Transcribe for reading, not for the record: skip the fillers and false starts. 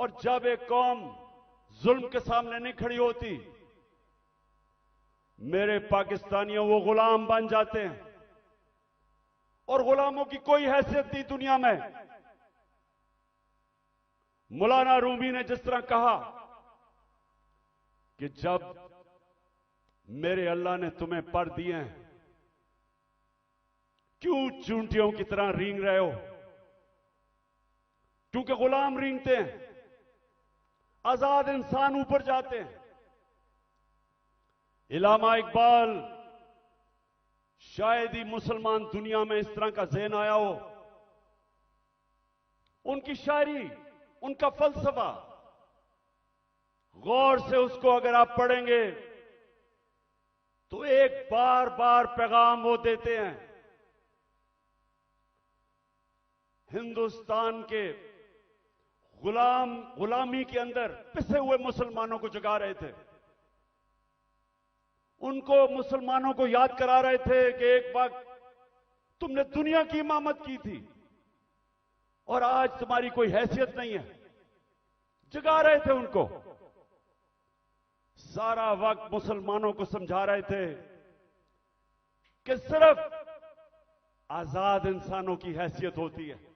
और जब एक कौम जुल्म के सामने नहीं खड़ी होती, मेरे पाकिस्तानियों वो गुलाम बन जाते हैं और गुलामों की कोई हैसियत नहीं दुनिया में। मौलाना रूमी ने जिस तरह कहा कि जब मेरे अल्लाह ने तुम्हें पर दिए हैं, क्यों चूंटियों की तरह रेंग रहे हो? क्योंकि गुलाम रेंगते हैं, आजाद इंसान ऊपर जाते हैं। इल्लामा इकबाल, शायद ही मुसलमान दुनिया में इस तरह का ज़हन आया हो। उनकी शायरी, उनका फलसफा, गौर से उसको अगर आप पढ़ेंगे तो एक बार बार पैगाम वो देते हैं। हिंदुस्तान के गुलामी के अंदर पिसे हुए मुसलमानों को जगा रहे थे। उनको, मुसलमानों को याद करा रहे थे कि एक वक्त तुमने दुनिया की इमामत की थी और आज तुम्हारी कोई हैसियत नहीं है। जगा रहे थे उनको। सारा वक्त मुसलमानों को समझा रहे थे कि सिर्फ आजाद इंसानों की हैसियत होती है।